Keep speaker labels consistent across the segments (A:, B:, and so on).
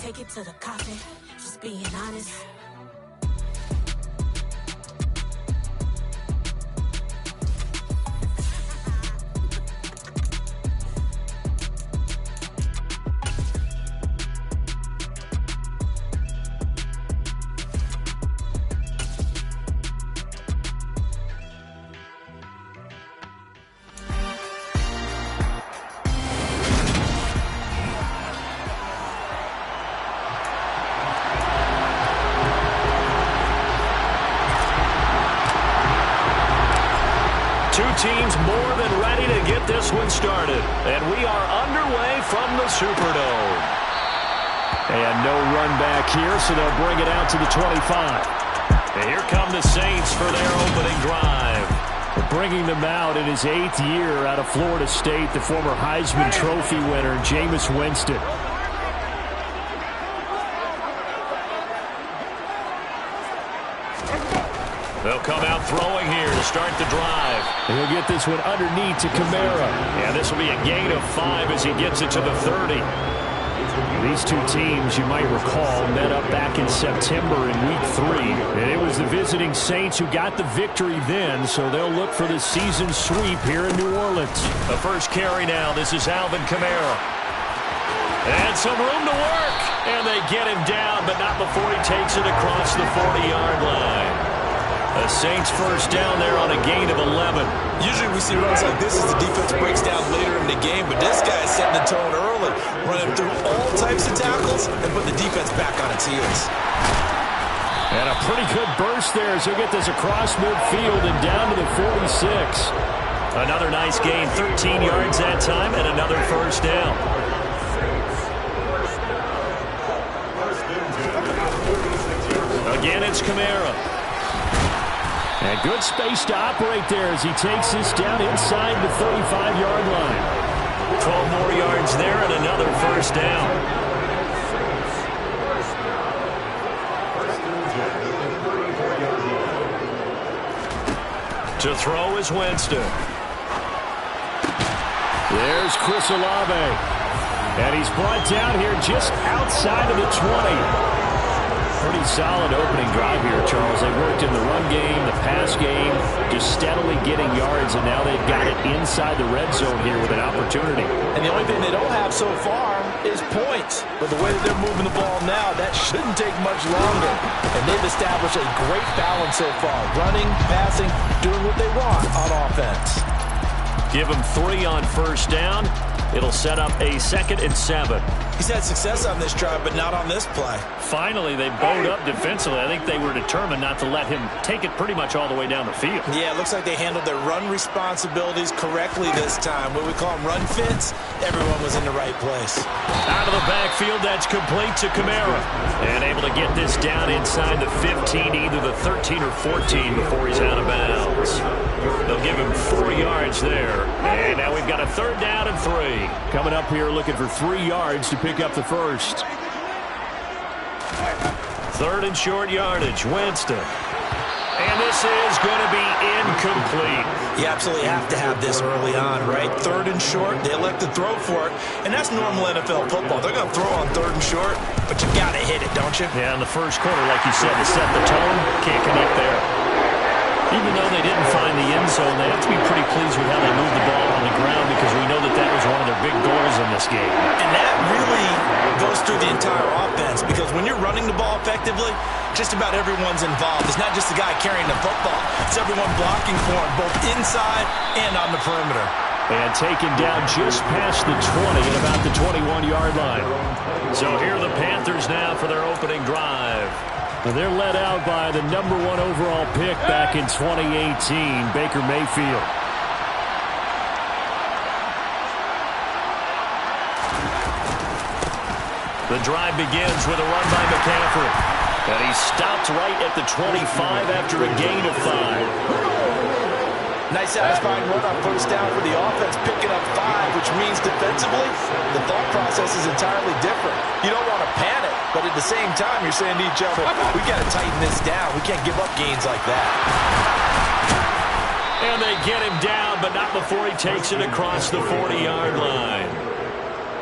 A: take it to the coffin, just being honest.
B: 2 teams more than ready to get this one started. And we are underway from the Superdome. And no run back here, so they'll bring it out to the 25. And here come the Saints for their opening drive. Bringing them out in his 8th year out of Florida State, the former Heisman Trophy winner, Jameis Winston. They'll come out throwing here to start the drive. And he'll get this one underneath to Kamara. And this will be a gain of 5 as he gets it to the 30. These 2 teams, you might recall, met up back in September in Week 3. And it was the visiting Saints who got the victory then, so they'll look for the season sweep here in New Orleans. The first carry now. This is Alvin Kamara. And some room to work. And they get him down, but not before he takes it across the 40-yard line. The Saints first down there on a gain of 11.
C: Usually we see runs like this as the defense breaks down later in the game, but this guy is setting the tone early, running through all types of tackles and putting the defense back on its heels.
B: And a pretty good burst there as he'll get this across midfield and down to the 46. Another nice gain, 13 yards that time, and another first down. Again, it's Kamara. And good space to operate there as he takes this down inside the 35-yard line. 12 more yards there and another first down. To throw is Winston. There's Chris Olave. And he's brought down here just outside of the 20. Pretty solid opening drive here, Charles. They worked in the run game, the pass game, just steadily getting yards, and now they've got it inside the red zone here with an opportunity.
C: And the only thing they don't have so far is points. But the way that they're moving the ball now, that shouldn't take much longer. And they've established a great balance so far. Running, passing, doing what they want on offense.
B: Give them 3 on first down. It'll set up a 2nd and 7.
C: He's had success on this drive, but not on this play.
B: Finally, they bowed up defensively. I think they were determined not to let him take it pretty much all the way down the field.
C: Yeah, it looks like they handled their run responsibilities correctly this time. What we call them run fits, everyone was in the right place.
B: Out of the backfield, that's complete to Kamara. And able to get this down inside the 15, either the 13 or 14 before he's out of bounds. They'll give him 4 yards there. And now we've got a 3rd down and 3. Coming up here looking for 3 yards to pick up the first. 3rd and short yardage, Winston. And this is going to be incomplete.
C: You absolutely have to have this early on, right? 3rd and short, they elect to throw for it. And that's normal NFL football. They're going to throw on 3rd and short, but you got to hit it, don't you?
B: Yeah, in the first quarter, like you said, to set the tone, can't connect there. Even though they didn't find the end zone, they have to be pretty pleased with how they moved the ball on the ground because we know that that was one of their big goals in this game.
C: And that really goes through the entire offense because when you're running the ball effectively, just about everyone's involved. It's not just the guy carrying the football. It's everyone blocking for him, both inside and on the perimeter.
B: And taken down just past the 20 at about the 21-yard line. So here are the Panthers now for their opening drive. They're led out by the #1 overall pick back in 2018, Baker Mayfield. The drive begins with a run by McCaffrey. And he stopped right at the 25 after a gain of 5.
C: Nice satisfying run on first down for the offense, picking up 5, which means defensively, the thought process is entirely different. You don't want to panic, but at the same time, you're saying to each other, we got to tighten this down. We can't give up gains like that.
B: And they get him down, but not before he takes it across the 40-yard line.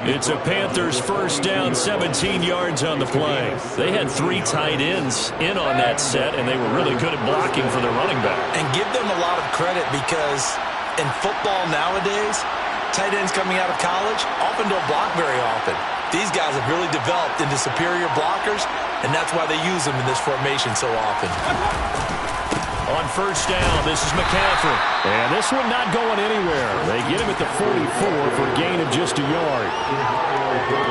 B: It's a Panthers first down, 17 yards on the play. They had 3 tight ends in on that set, and they were really good at blocking for their running back.
C: And give them a lot of credit because in football nowadays, tight ends coming out of college often don't block very often. These guys have really developed into superior blockers, and that's why they use them in this formation so often.
B: On first down, this is McCaffrey. And this one not going anywhere. They get him at the 44 for a gain of just a yard.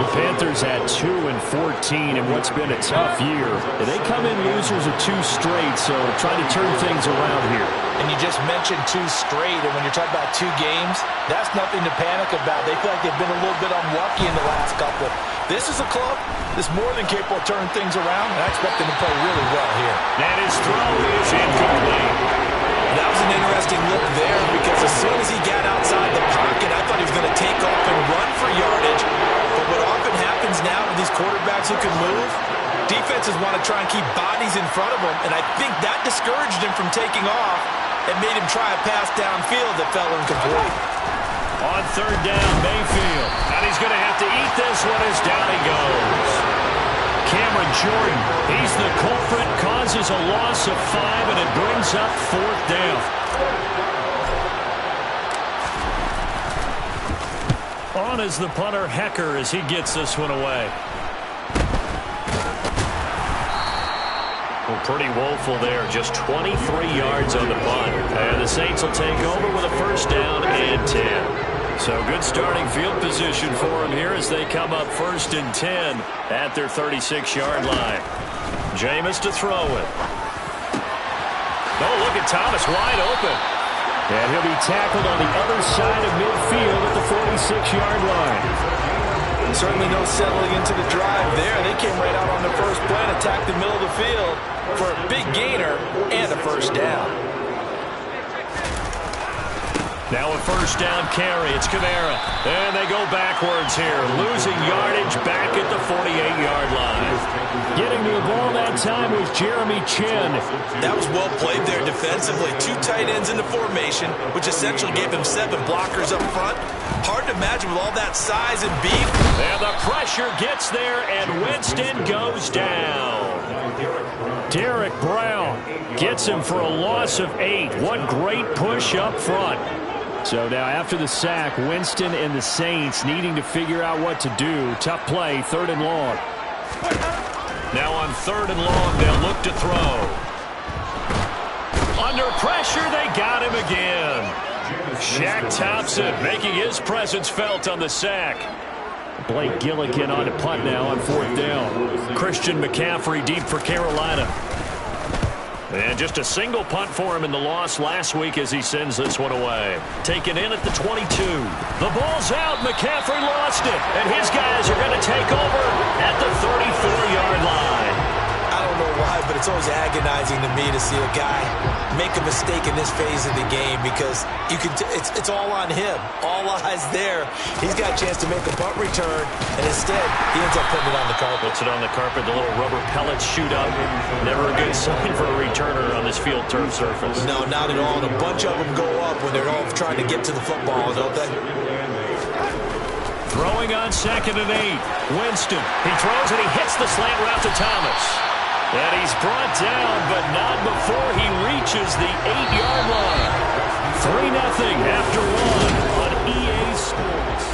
B: The Panthers had 2 and 14 in what's been a tough year. And they come in losers of 2 straight, so trying to turn things around here.
C: And you just mentioned 2 straight, and when you're talking about 2 games, that's nothing to panic about. They feel like they've been a little bit unlucky in the last couple. This is a club that's more than capable of turning things around, and I expect them to play really well here.
B: And his throw is incomplete.
C: That was an interesting look there because as soon as he got outside the pocket, I thought he was going to take off and run for yardage. But what often happens now with these quarterbacks who can move, defenses want to try and keep bodies in front of them, and I think that discouraged him from taking off and made him try a pass downfield that fell incomplete.
B: On third down, Mayfield. And he's going to have to eat this one as down he goes. Cameron Jordan, he's the culprit, causes a loss of 5, and it brings up 4th down. On is the punter, Hecker, as he gets this one away. Well, pretty woeful there. Just 23 yards on the punt. And the Saints will take over with a first down and 10. So good starting field position for them here as they come up 1st and 10 at their 36-yard line. Jameis to throw it. Oh, look at Thomas wide open. And he'll be tackled on the other side of midfield at the 46-yard line.
C: Certainly no settling into the drive there. They came right out on the first play and attacked the middle of the field for a big gainer and a first down.
B: Now a first down carry. It's Kamara. And they go backwards here. Losing yardage back at the 48-yard line. Getting to the ball that time was Jeremy Chin.
C: That was well played there defensively. 2 tight ends in the formation, which essentially gave him 7 blockers up front. Hard to imagine with all that size and beef.
B: And the pressure gets there, and Winston goes down. Derek Brown gets him for a loss of 8. What great push up front. So now after the sack, Winston and the Saints needing to figure out what to do. Tough play, 3rd and long. Now on 3rd and long, they'll look to throw. Under pressure, they got him again. Shaq Thompson making his presence felt on the sack. Blake Gillikin on to punt now on 4th down. Christian McCaffrey deep for Carolina. And just a single punt for him in the loss last week as he sends this one away. Taken in at the 22. The ball's out. McCaffrey lost it. And his guys are going to take over at the 34-yard line.
C: I don't know why, but it's always agonizing to me to see a guy make a mistake in this phase of the game because you can it's all on him. All eyes there. He's got a chance to make a punt return, and instead he ends up putting it on the carpet.
B: Puts it on the carpet. The little rubber pellets shoot up. Never a good sign for a returner on this field turf surface.
C: No, not at all. And a bunch of them go up when they're all trying to get to the football, don't they?
B: Throwing on 2nd and 8. Winston. He throws and he hits the slant route to Thomas. And he's brought down, but not before he reaches the 8-yard line. 3-0 after 1 on EA Sports.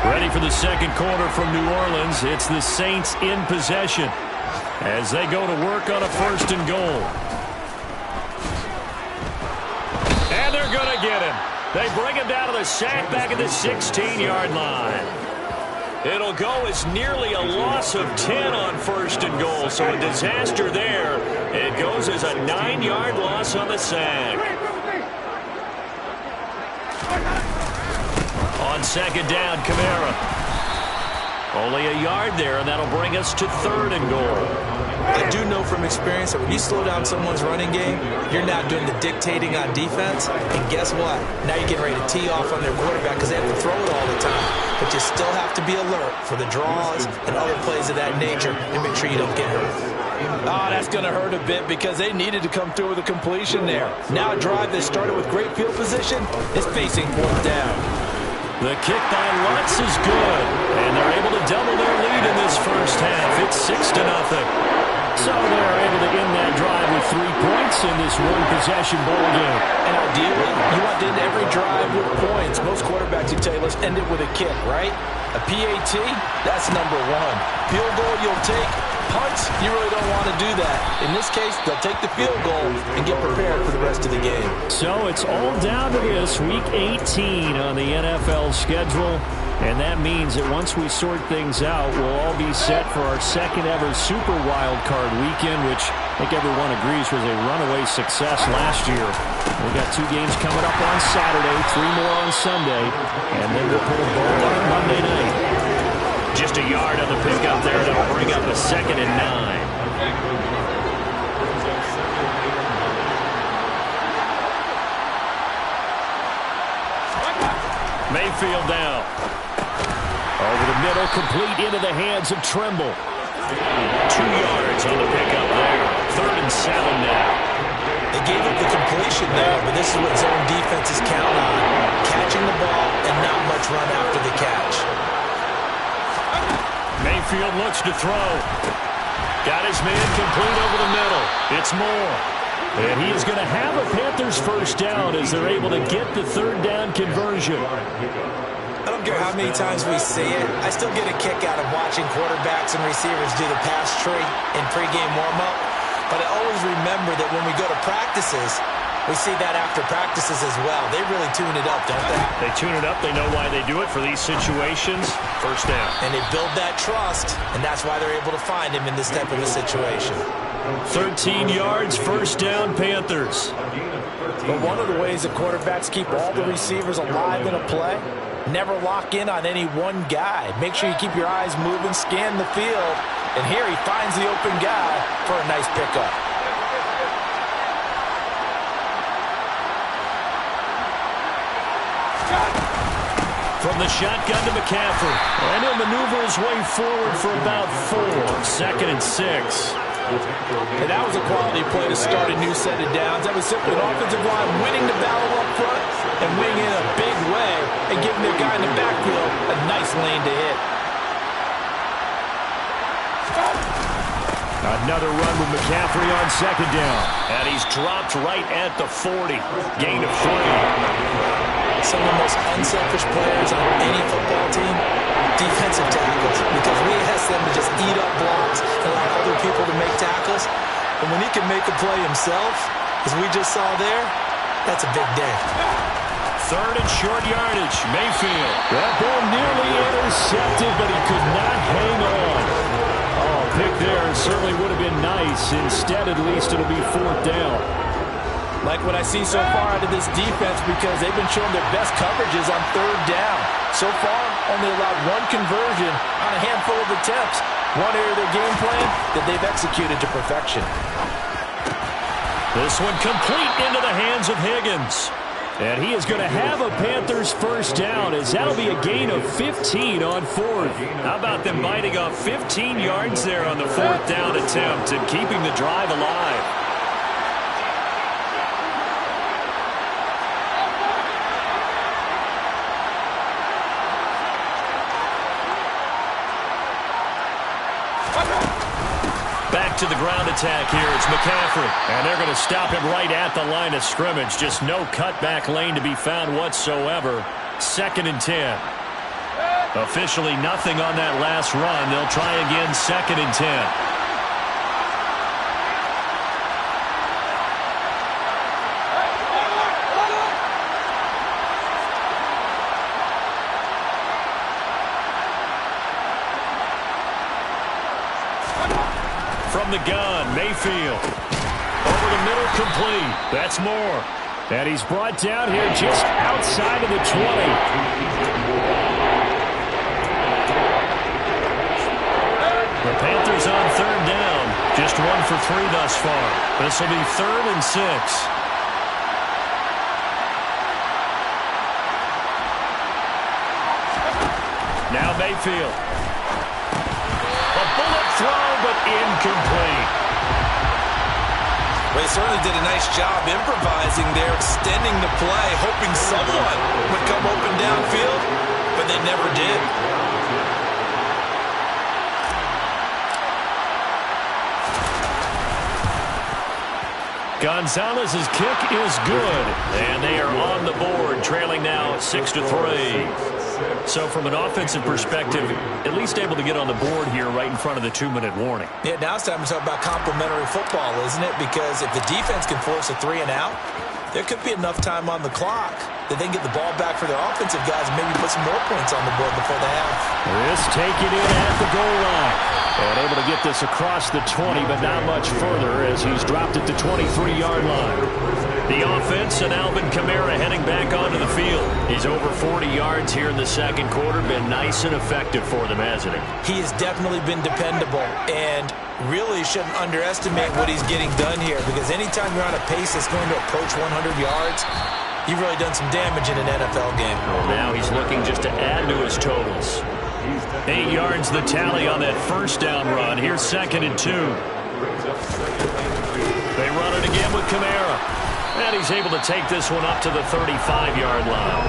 B: Ready for the second quarter from New Orleans. It's the Saints in possession as they go to work on a 1st and goal. And they're going to get him. They bring him down to the sack back at the 16-yard line. It'll go as nearly a loss of 10 on 1st and goal, so a disaster there. It goes as a 9-yard loss on the sack. On 2nd down, Kamara. Only a yard there, and that'll bring us to 3rd and goal.
C: I do know from experience that when you slow down someone's running game, you're not doing the dictating on defense. And guess what? Now you're getting ready to tee off on their quarterback because they have to throw it all the time. But you still have to be alert for the draws and other plays of that nature and make sure you don't get hurt. Oh, that's going to hurt a bit because they needed to come through with a completion there. Now a drive that started with great field position is facing 4th down.
B: The kick by Lutz is good, and they're able to double their lead in this first half. It's 6-0. So they're able to end that drive with 3 points in this one-possession ball game.
C: And ideally, you want to end every drive with points. Most quarterbacks, you tell you, let's end it with a kick, right? A PAT, that's number one. Field goal you'll take. Punts, you really don't want to do that. In this case, they'll take the field goal and get prepared for the rest of the game.
B: So it's all down to this, Week 18 on the NFL schedule. And that means that once we sort things out, we'll all be set for our second ever Super Wild Card weekend, which I think everyone agrees was a runaway success last year. We've got 2 games coming up on Saturday, 3 more on Sunday, and then we'll put a ball on Monday night. Just a yard on the pickup there. That'll bring up a 2nd and 9. Mayfield now. Over the middle, complete into the hands of Trimble. 2 yards on the pickup there. 3rd and 7 now.
C: They gave up the completion there, but this is what zone defenses count on. Catching the ball and not much run after the catch.
B: Mayfield looks to throw. Got his man complete over the middle. It's Moore. And he is going to have a Panthers first down as they're able to get the 3rd down conversion.
C: I don't care how many times we see it. I still get a kick out of watching quarterbacks and receivers do the pass tree in pregame warm-up. But I always remember that when we go to practices, we see that after practices as well. They really tune it up, don't they?
B: They tune it up. They know why they do it for these situations. First down.
C: And they build that trust, and that's why they're able to find him in this type of a situation.
B: 13 yards, first down, Panthers.
C: But one of the ways that quarterbacks keep all the receivers alive in a play, never lock in on any one guy. Make sure you keep your eyes moving, scan the field, and here he finds the open guy for a nice pickup.
B: From the shotgun to McCaffrey. And he'll maneuver his way forward for about 4. 2nd and 6.
C: And that was a quality play to start a new set of downs. That was simply an offensive line winning the battle up front and winning in a big way and giving their guy in the backfield a nice lane to hit.
B: Another run with McCaffrey on 2nd down. And he's dropped right at the 40. Gain of 3.
C: Some of the most unselfish players on any football team, defensive tackles, because we ask them to just eat up blocks and allow other people to make tackles. And when he can make a play himself, as we just saw there, that's a big day.
B: 3rd and short yardage. Mayfield. That ball nearly intercepted, but he could not hang on. Oh, pick there certainly would have been nice. Instead, at least, it'll be 4th down.
C: Like what I see so far out of this defense, because they've been showing their best coverages on 3rd down. So far, only allowed 1 conversion on a handful of attempts. One area of their game plan that they've executed to perfection.
B: This one complete into the hands of Higgins. And he is going to have a Panthers first down, as that'll be a gain of 15 on 4th. How about them biting off 15 yards there on the 4th down attempt and keeping the drive alive? Back to the ground attack here. It's McCaffrey. And they're going to stop him right at the line of scrimmage. Just no cutback lane to be found whatsoever. 2nd and 10. Officially nothing on that last run. They'll try again 2nd and 10. From the gun, Mayfield. Over the middle, complete. That's Moore. And he's brought down here just outside of the 20. The Panthers on 3rd down. Just 1 for 3 thus far. This will be 3rd and 6. Now Mayfield. A bullet throw, but incomplete.
C: Well, he certainly did a nice job improvising there, extending the play, hoping someone would come open downfield. but they never did.
B: Gonzalez's kick is good, and they are on the board, trailing now 6-3. So from an offensive perspective, at least able to get on the board here right in front of the 2-minute warning.
C: Yeah, now it's time to talk about complementary football, isn't it? Because if the defense can force a 3 and out, there could be enough time on the clock that they can get the ball back for their offensive guys and maybe put some more points on the board before the half.
B: This taken in at the goal line. And able to get this across the 20, but not much further as he's dropped it to 23-yard line. The offense and Alvin Kamara heading back onto the field. He's over 40 yards here in the second quarter. Been nice and effective for them, hasn't he?
C: He has definitely been dependable, and really shouldn't underestimate what he's getting done here, because anytime you're on a pace that's going to approach 100 yards, you've really done some damage in an NFL game.
B: Well, now he's looking just to add to his totals. 8 yards the tally on that first down run. Here's 2nd and 2. They run it again with Kamara. And he's able to take this one up to the 35-yard line.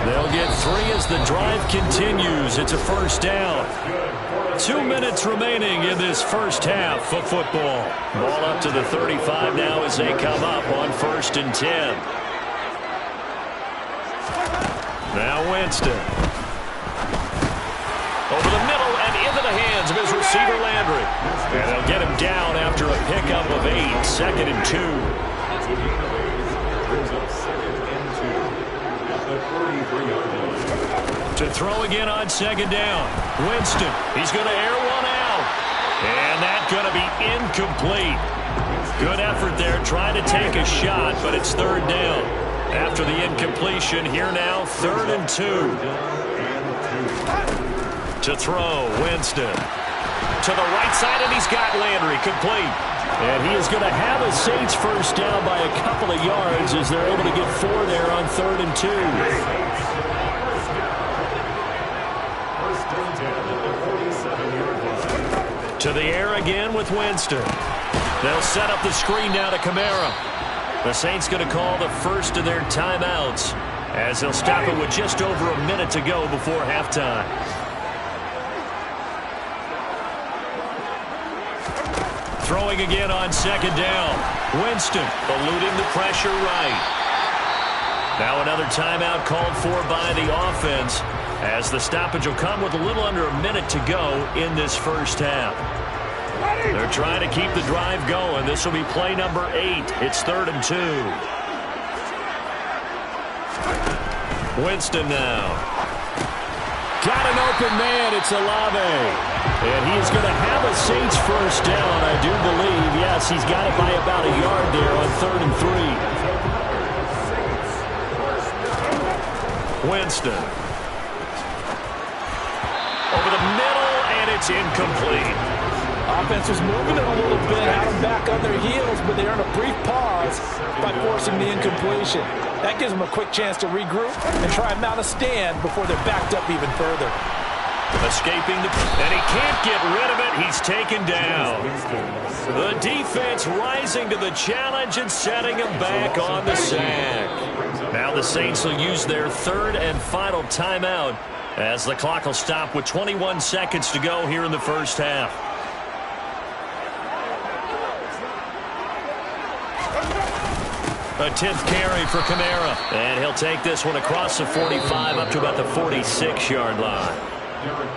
B: They'll get 3 as the drive continues. It's a first down. 2 minutes remaining in this first half of football. Ball up to the 35 now as they come up on 1st and 10. Now Winston. Over the middle and into the hands of his receiver Landry. And they'll get him down after a pickup of 8. 2nd and 2. To throw again on 2nd down. Winston, he's going to air one out. And that's going to be incomplete. Good effort there, trying to take a shot, but it's 3rd down. After the incompletion, here now, 3rd and 2. To throw, Winston. To the right side, and he's got Landry complete. And he is going to have a Saints first down by a couple of yards as they're able to get 4 there on 3rd and 2. To the air again with Winston. They'll set up the screen now to Kamara. The Saints going to call the first of their timeouts as they'll stop it with just over a minute to go before halftime. Throwing again on 2nd down. Winston eluding the pressure right. Now another timeout called for by the offense as the stoppage will come with a little under a minute to go in this first half. They're trying to keep the drive going. This will be play number 8. It's 3rd and 2. Winston now. Got an open man. It's Olave. And he's going to have a Saints first down, I do believe. Yes, he's got it by about a yard there on 3rd and 3. Winston. Over the middle, and it's incomplete.
C: Offense was moving it a little bit, had them back on their heels, but they earned a brief pause by forcing the incompletion. That gives them a quick chance to regroup and try and mount a stand before they're backed up even further.
B: Escaping, and he can't get rid of it. He's taken down. The defense rising to the challenge and setting him back on the sack. Now the Saints will use their 3rd and final timeout as the clock will stop with 21 seconds to go here in the first half. A 10th carry for Kamara. And he'll take this one across the 45 up to about the 46-yard line.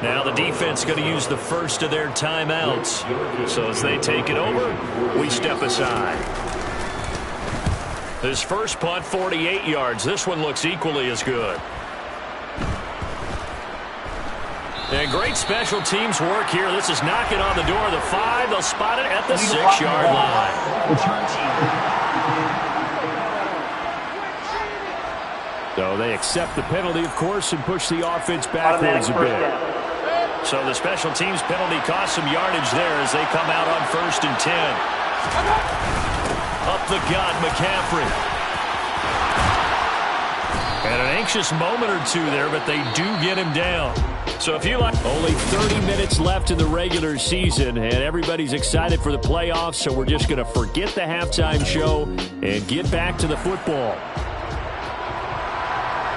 B: Now the defense going to use the first of their timeouts. So as they take it over, we step aside. His first punt, 48 yards. This one looks equally as good. And great special teams work here. This is knocking on the door of the 5. They'll spot it at the 6-yard line. So they accept the penalty, of course, and push the offense backwards a bit. So the special teams penalty cost some yardage there as they come out on 1st and 10. Up the gut, McCaffrey. And an anxious moment or two there, but they do get him down. So if you like, only 30 minutes left in the regular season, and everybody's excited for the playoffs, so we're just going to forget the halftime show and get back to the football.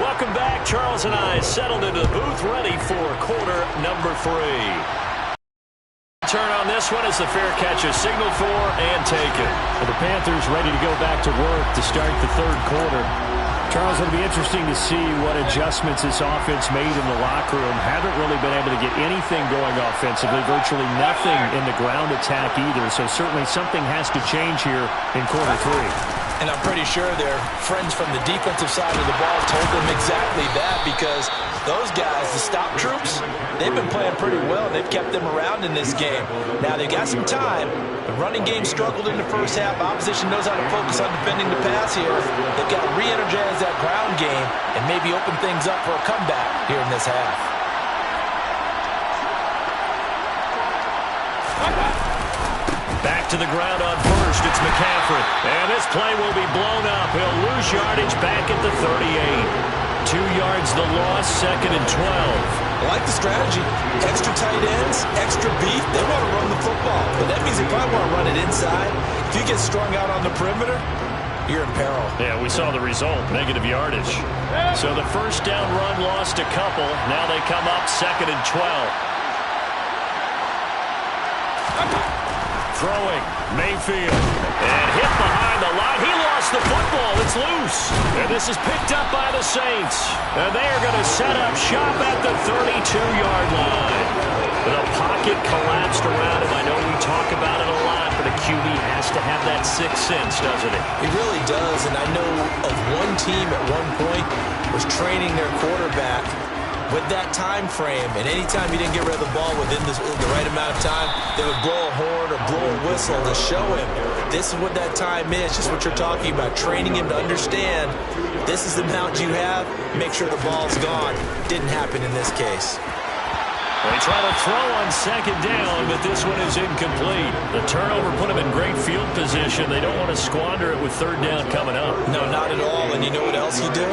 B: Welcome back. Charles and I settled into the booth, ready for quarter number 3. Turn on this one as the fair catch is signaled for and taken.
D: The Panthers ready to go back to work to start the third quarter. Charles, it'll be interesting to see what adjustments this offense made in the locker room. Haven't really been able to get anything going offensively, virtually nothing in the ground attack either. So certainly something has to change here in quarter 3.
C: And I'm pretty sure their friends from the defensive side of the ball told them exactly that, because those guys, the stop troops, they've been playing pretty well. They've kept them around in this game. Now, they've got some time. The running game struggled in the first half. Opposition knows how to focus on defending the pass here. They've got to re-energize that ground game and maybe open things up for a comeback here in this half.
B: Back to the ground on first. It's McCaffrey. And this play will be blown up. He'll lose yardage back at the 38. 2 yards the loss, 2nd and 12.
C: I like the strategy. Extra tight ends, extra beef. They want to run the football. But that means they probably want to run it inside. If you get strung out on the perimeter, you're in peril.
B: Yeah, we saw the result, negative yardage. So the first down run lost a couple. Now they come up 2nd and 12. Throwing, Mayfield, and hit behind the line. He lost the football. It's loose. And this is picked up by the Saints. And they are going to set up shop at the 32-yard line. The pocket collapsed around him. I know we talk about it a lot, but a QB has to have that sixth sense, doesn't it?
C: It really does. And I know of one team at one point was training their quarterback with that time frame, and anytime he didn't get rid of the ball within the right amount of time, they would blow a horn or blow a whistle to show him this is what that time is, just what you're talking about, training him to understand this is the amount you have, make sure the ball's gone. Didn't happen in this case.
B: They try to throw on 2nd down, but this one is incomplete. The turnover put them in great field position. They don't want to squander it with 3rd down coming up.
C: No, not at all. And you know what else you do?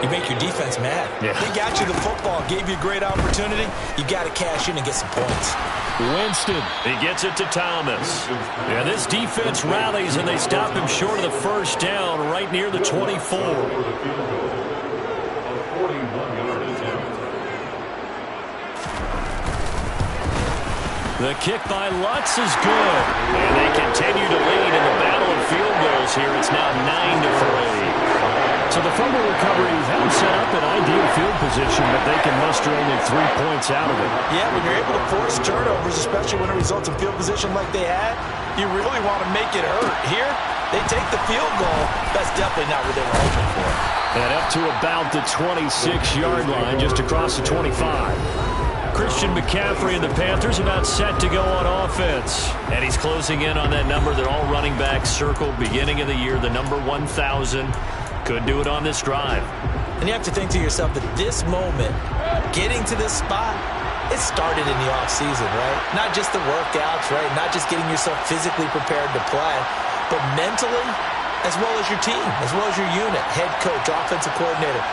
C: You make your defense mad.
B: Yeah.
C: They got you the football, gave you a great opportunity. You got to cash in and get some points.
B: Winston, he gets it to Thomas. Yeah, this defense rallies, and they stop him short of the 1st down right near the 24. The kick by Lutz is good. And they continue to lead in the battle of field goals here. It's now 9-3.
D: So the fumble recovery had them set up in ideal field position, but they can muster only 3 points out of it.
C: Yeah, when you're able to force turnovers, especially when it results in field position like they had, you really want to make it hurt. Here, they take the field goal. That's definitely not what they were hoping for.
B: And up to about the 26-yard line, just across the 25. Christian McCaffrey and the Panthers about set to go on offense. And he's closing in on that number that all running backs circled beginning of the year, the number 1,000. Could do it on this drive.
C: And you have to think to yourself that this moment, getting to this spot, it started in the offseason, right? Not just the workouts, right? Not just getting yourself physically prepared to play, but mentally, as well as your team, as well as your unit, head coach, offensive coordinator.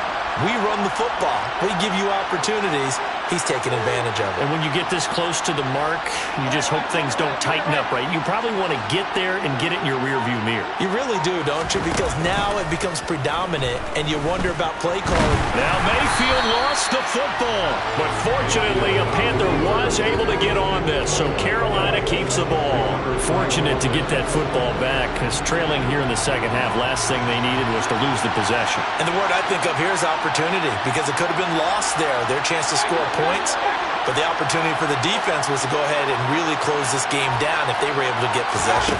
C: We run the football. We give you opportunities. He's taking advantage of it.
B: And when you get this close to the mark, you just hope things don't tighten up, right? You probably want to get there and get it in your rearview mirror.
C: You really do, don't you? Because now it becomes predominant, and you wonder about play calling.
B: Now Mayfield lost the football, but fortunately a Panther was able to get on this, so Carolina keeps the ball. Fortunate to get that football back, because trailing here in the second half, last thing they needed was to lose the possession.
C: And the word I think of here is opportunity, because it could have been lost there, their chance to score points. But the opportunity for the defense was to go ahead and really close this game down if they were able to get possession.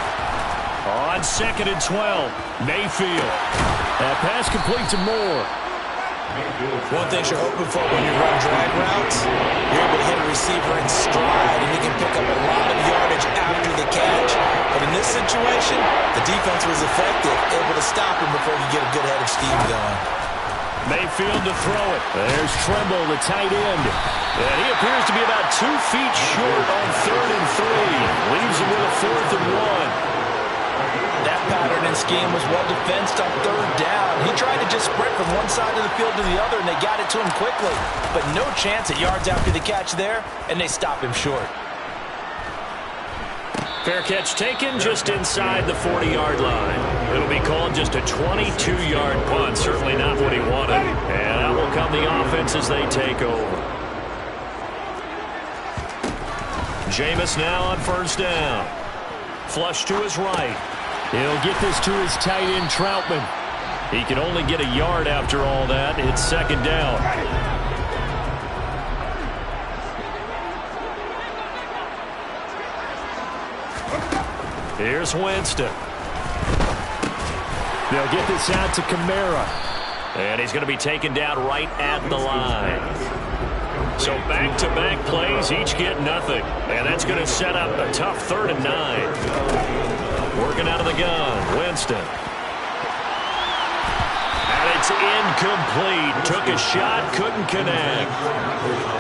B: On 2nd and 12, Mayfield. That pass complete to Moore.
C: One thing you're hoping for when you run drag routes, you're able to hit a receiver in stride, and you can pick up a lot of yardage after the catch. But in this situation, the defense was effective, able to stop him before you get a good head of steam going.
B: Mayfield to throw it. There's Trimble, the tight end. And he appears to be about 2 feet short on 3rd and 3. Leaves him with a 4th and 1.
C: That pattern and scheme was well defensed on 3rd down. He tried to just sprint from one side of the field to the other, and they got it to him quickly. But no chance at yards after the catch there, and they stop him short.
B: Fair catch taken just inside the 40-yard line. It'll be called just a 22-yard punt. Certainly not what he wanted. And out will come the offense as they take over. Jameis now on first down. Flush to his right.
D: He'll get this to his tight end, Troutman.
B: He can only get a yard after all that. It's second down. Here's Winston.
D: They'll get this out to Kamara.
B: And he's going to be taken down right at the line. So back-to-back plays, each get nothing. And that's going to set up a tough 3rd and 9. Working out of the gun, Winston. And it's incomplete. Took a shot, couldn't connect.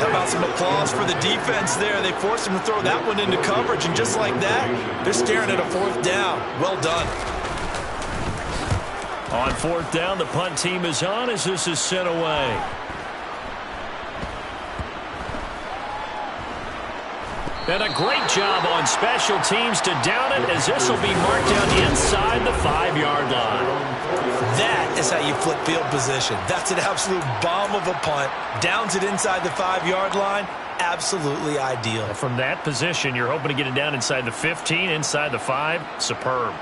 C: How about some applause for the defense there? They forced him to throw that one into coverage, and just like that, they're staring at a 4th down. Well done.
B: On 4th down, the punt team is on as this is sent away. And a great job on special teams to down it, as this will be marked down inside the 5-yard line.
C: That is how you flip field position. That's an absolute bomb of a punt. Downs it inside the 5-yard line. Absolutely ideal.
B: From that position, you're hoping to get it down inside the 15, inside the 5. Superb.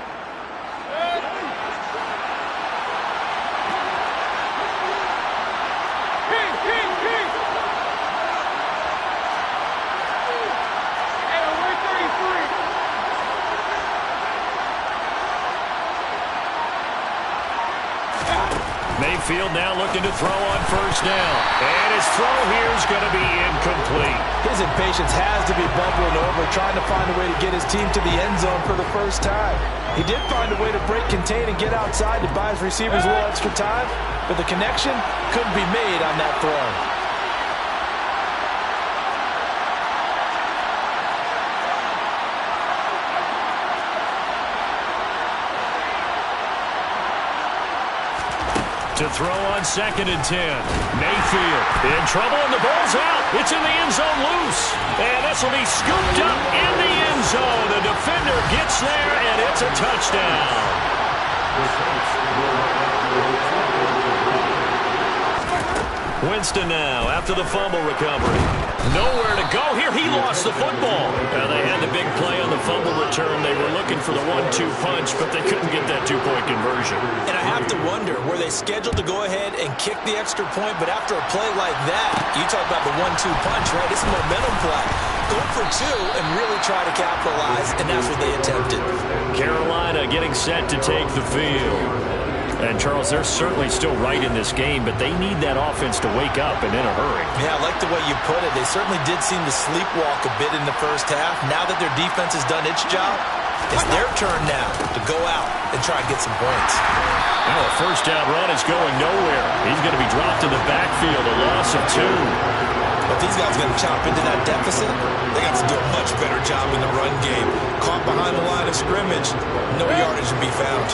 B: Mayfield now looking to throw on first down. And his throw here is going to be incomplete.
C: His impatience has to be bubbling over, trying to find a way to get his team to the end zone for the first time. He did find a way to break, contain, and get outside to buy his receivers a little extra time, but the connection couldn't be made on that throw.
B: To throw on 2nd and 10. Mayfield in trouble, and the ball's out. It's in the end zone loose. And this will be scooped up in the end zone. The defender gets there, and it's a touchdown. Winston now after the fumble recovery. Nowhere to go here. He lost the football. Now they had the big play on the fumble return. They were looking for the 1-2 punch, but they couldn't get that 2-point conversion.
C: And I have to wonder, were they scheduled to go ahead and kick the extra point, but after a play like that, you talk about the 1-2 punch, right? It's a momentum play. Go for 2 and really try to capitalize, and that's what they attempted.
B: Carolina getting set to take the field. And, Charles, they're certainly still right in this game, but they need that offense to wake up and in a hurry.
C: Yeah, I like the way you put it. They certainly did seem to sleepwalk a bit in the first half. Now that their defense has done its job, it's their turn now to go out and try and get some points.
B: Now a first down run is going nowhere. He's going to be dropped in the backfield, a loss of 2.
C: But these guys got to chop into that deficit. They got to do a much better job in the run game. Caught behind the line of scrimmage, no yardage to be found.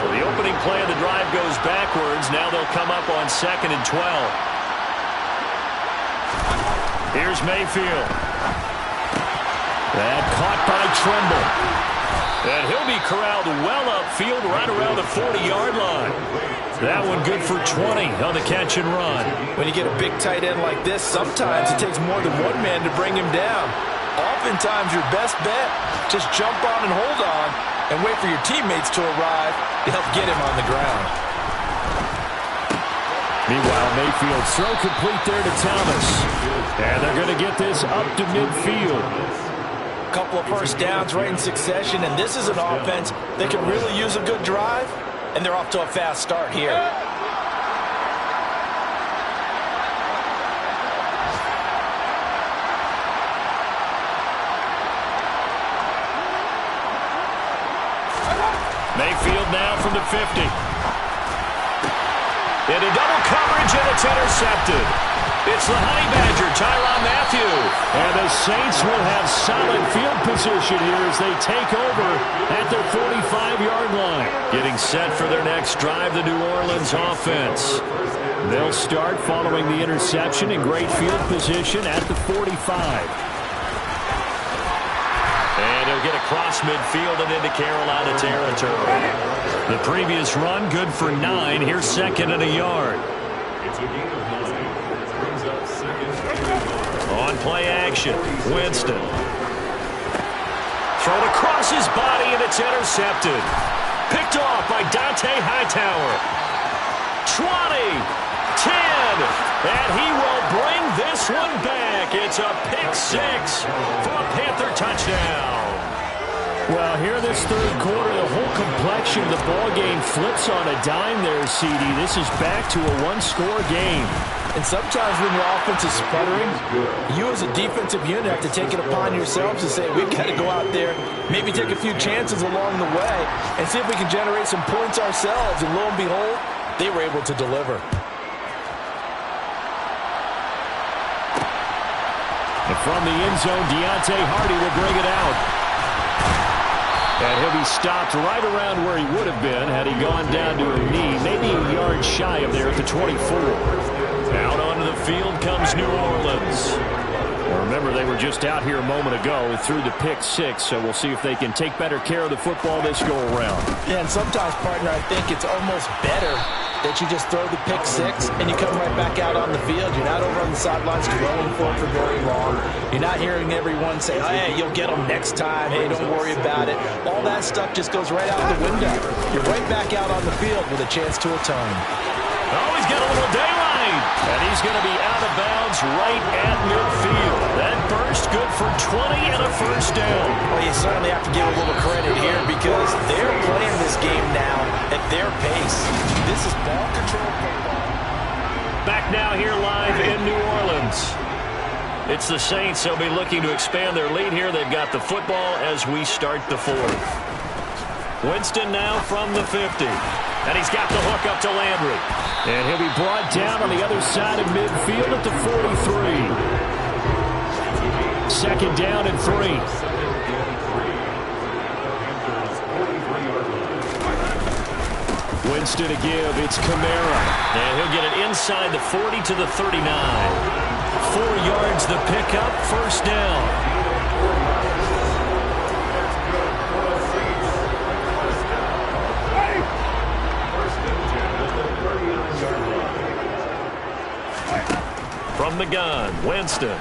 B: So the opening play of the drive goes backwards. Now they'll come up on 2nd and 12. Here's Mayfield. That caught by Tremble. And he'll be corralled well upfield right around the 40-yard line. That one good for 20 on the catch and run.
C: When you get a big tight end like this, sometimes it takes more than one man to bring him down. Oftentimes your best bet, just jump on and hold on and wait for your teammates to arrive to help get him on the ground.
D: Meanwhile, Mayfield's throw complete there to Thomas. And they're going to get this up to midfield.
C: Couple of first downs right in succession, and this is an offense that can really use a good drive, and they're off to a fast start here.
B: Mayfield now from the 50. Into double coverage, and it's intercepted. It's the Honey Badger, Tyrann Mathieu.
D: And the Saints will have solid field position here as they take over at their 45-yard line.
B: Getting set for their next drive, the New Orleans offense.
D: They'll start following the interception in great field position at the 45.
B: And he'll will get across midfield and into Carolina territory. The previous run, good for 9. Here's second and a yard. On play action, Winston. Thrown across his body, and it's intercepted. Picked off by Dante Hightower. 20, 10, and he will bring this one back. It's a pick 6 for a Panther touchdown.
D: Well, here this third quarter, the whole complexion of the ball game flips on a dime there, CD. This is back to a one-score game.
C: And sometimes when your offense is sputtering, you as a defensive unit have to take it upon yourselves to say, we've got to go out there, maybe take a few chances along the way, and see if we can generate some points ourselves. And lo and behold, they were able to deliver.
D: And from the end zone, Deontay Hardy will bring it out. And he'll be stopped right around where he would have been had he gone down to a knee, maybe a yard shy of there at the 24.
B: Out onto the field comes New Orleans.
D: Well, remember, they were just out here a moment ago through the pick 6, so we'll see if they can take better care of the football this go-around.
C: Yeah, and sometimes, partner, I think it's almost better that you just throw the pick 6 and you come right back out on the field. You're not over on the sidelines dwelling for it for very long. You're not hearing everyone say, oh, hey, you'll get them next time. Hey, don't worry about it. All that stuff just goes right out the window. You're right back out on the field with a chance to atone.
B: Oh, he's got a little daylight. And he's going to be out of bounds right at midfield. That burst good for 20 and a first down.
C: Well, you certainly have to give a little credit here because they're playing this game now at their pace. This is ball control football.
B: Back now here live in New Orleans. It's the Saints. They'll be looking to expand their lead here. They've got the football as we start the fourth. Winston now from the 50. And he's got the hook up to Landry.
D: And he'll be brought down on the other side of midfield at the 43. Second down and 3. Winston to give. It's Kamara.
B: And he'll get it inside the 40 to the 39. 4 yards the pickup, first down. From the gun, Winston.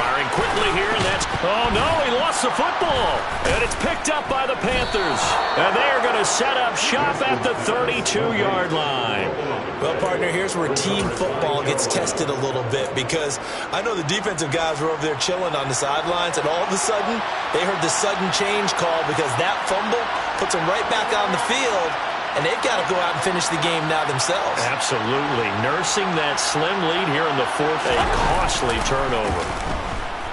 B: Firing quickly here, and that's... Oh, no, he lost the football. And it's picked up by the Panthers. And they are going to set up shop at the 32-yard line.
C: Well, partner, here's where team football gets tested a little bit because I know the defensive guys were over there chilling on the sidelines, and all of a sudden, they heard the sudden change call because that fumble puts them right back on the field. And they've got to go out and finish the game now themselves.
B: Absolutely. Nursing that slim lead here in the fourth, a costly turnover.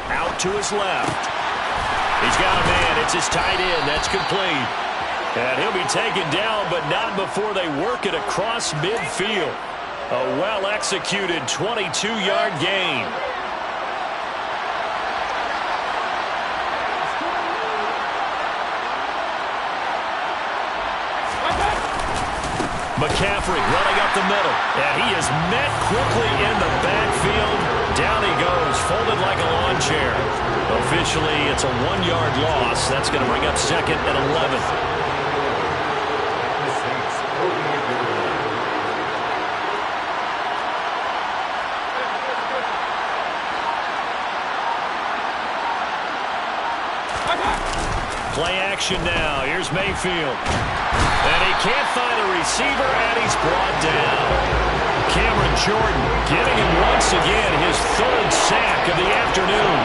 B: Out to his left. He's got a man. It's his tight end. That's complete. And he'll be taken down, but not before they work it across midfield. A well-executed 22-yard gain. McCaffrey running up the middle, and he is met quickly in the backfield. Down he goes, folded like a lawn chair. Officially, it's a 1-yard loss. That's going to bring up second and 11. Play action now. Here's Mayfield. And he can't find a receiver, and he's brought down. Cameron Jordan getting him once again his third sack of the afternoon.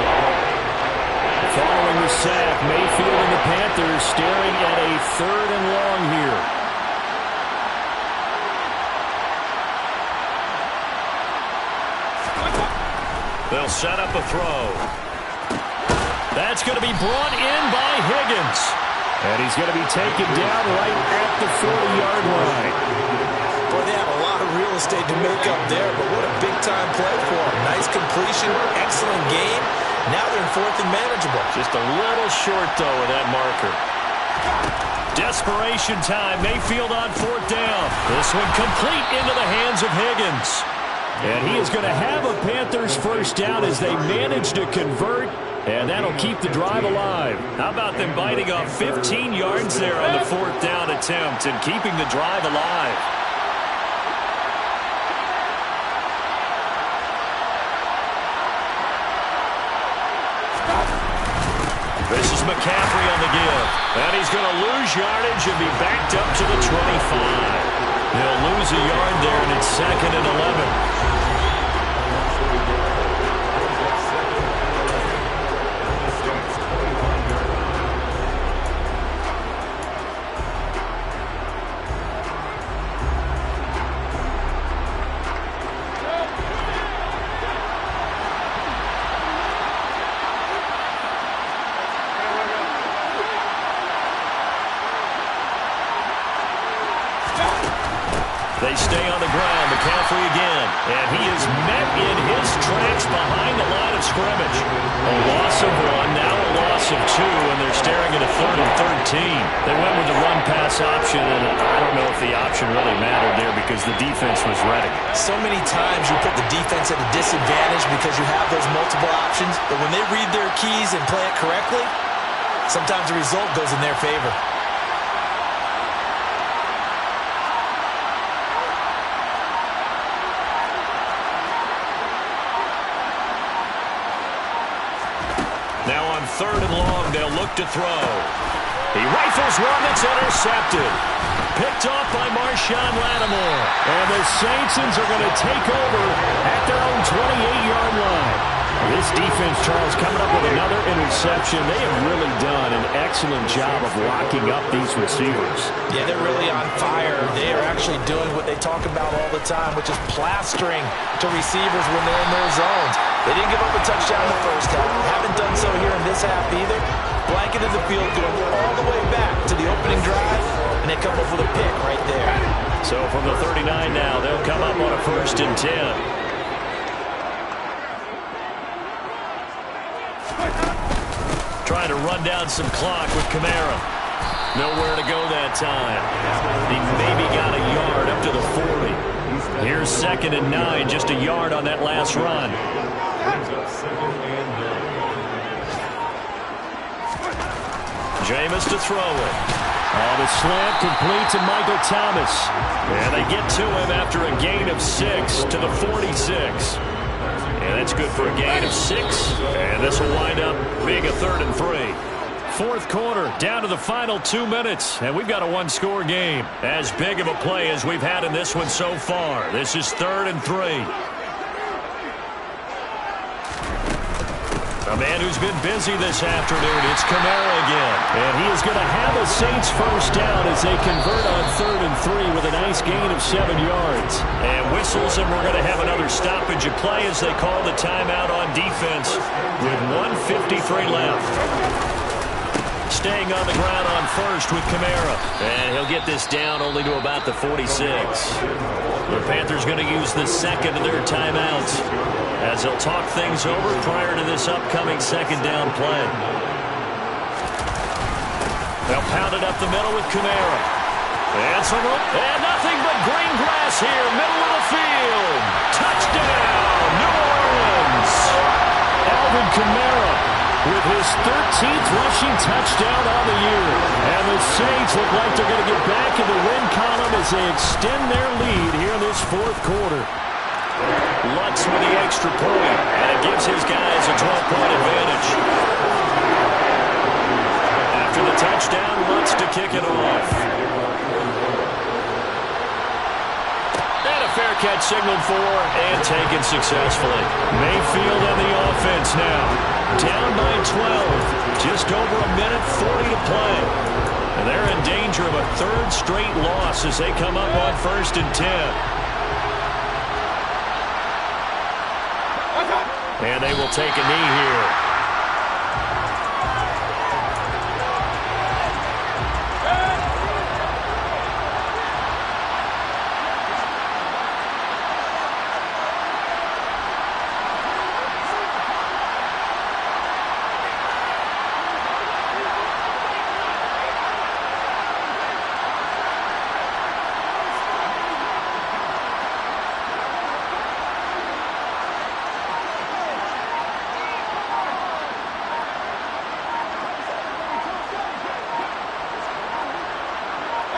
D: Following the sack, Mayfield and the Panthers staring at a 3rd and long here.
B: They'll set up a throw. That's going to be brought in by Higgins.
D: And he's going to be taken down right at the 40-yard line.
C: Boy, they have a lot of real estate to make up there, but what a big-time play for them. Nice completion, excellent game. Now they're in 4th and manageable.
B: Just a little short, though, of that marker. Desperation time. Mayfield on 4th down. This one complete into the hands of Higgins.
D: And he is going to have a Panthers first down as they manage to convert
B: And that'll keep the drive alive. How about them biting off 15 yards there on the 4th down attempt and keeping the drive alive? This is McCaffrey on the give. And he's going to lose yardage and be backed up to the 25. He'll lose a yard there, and it's 2nd and 11. They stay on the ground. McCaffrey again. And he is met in his tracks behind the line of scrimmage. A loss of 1, now a loss of 2, and they're staring at a 3rd and 13. They went with the run-pass option, and I don't know if the option really mattered there because the defense was ready.
C: So many times you put the defense at a disadvantage because you have those multiple options, but when they read their keys and play it correctly, sometimes the result goes in their favor.
B: Now on 3rd and long, they'll look to throw. He rifles one that's intercepted. Picked off by Marshawn Lattimore. And the Saints are going to take over at their own 28-yard line. This defense, Charles, coming up with another interception. They have really done an excellent job of locking up these receivers. Yeah, they're really on fire. They are actually doing what they talk about all the time, which is plastering to receivers when they're in their zones. They didn't give up a touchdown in the first half. Haven't done so here in this half either. Blanketed the field, going all the way back to the opening drive, and they come up with a pick right there. So from the 39 now, they'll come up on a 1st and 10. Trying to run down some clock with Kamara. Nowhere to go that time. He maybe got a yard up to the 40. Here's 2nd and 9, just a yard on that last run. Jameis to throw it. The slant complete to Michael Thomas. And they get to him after a gain of 6 to the 46. And that's good for a gain of 6. And this will wind up being a 3rd and 3. 4th quarter, down to the final 2 minutes. And we've got a one-score game. As big of a play as we've had in this one so far. This is 3rd and 3. A man who's been busy this afternoon, it's Kamara again. And he is going to have a Saints 1st down as they convert on 3rd and 3 with a nice gain of 7 yards. And whistles, and we're going to have another stoppage of play as they call the timeout on defense with 1:53 left. Staying on the ground on 1st with Kamara. And he'll get this down only to about the 46. The Panthers going to use the 2nd of their timeouts as they'll talk things over prior to this upcoming 2nd down play. They'll pound it up the middle with Kamara. And nothing but green grass here, middle of the field. Touchdown, New Orleans. Alvin Kamara with his 13th rushing touchdown on the year. And the Saints look like they're going to get back in the win column as they extend their lead here in this 4th quarter. Lutz with the extra point, and it gives his guys a 12-point advantage. After the touchdown, Lutz to kick it off. And a fair catch signaled for and taken successfully. Mayfield and the offense now. Down by 12. Just over a minute 40 to play. And they're in danger of a 3rd straight loss as they come up on 1st and 10. And they will take a knee here.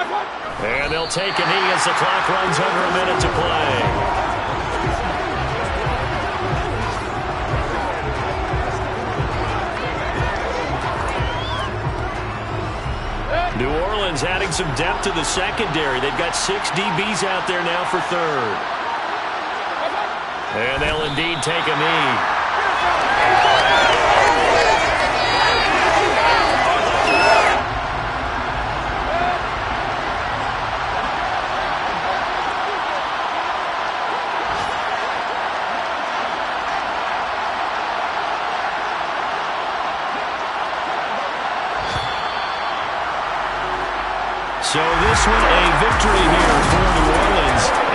B: And they'll take a knee as the clock runs under a minute to play. New Orleans adding some depth to the secondary. They've got 6 DBs out there now for third. And they'll indeed take a knee. So this one a victory here for New Orleans.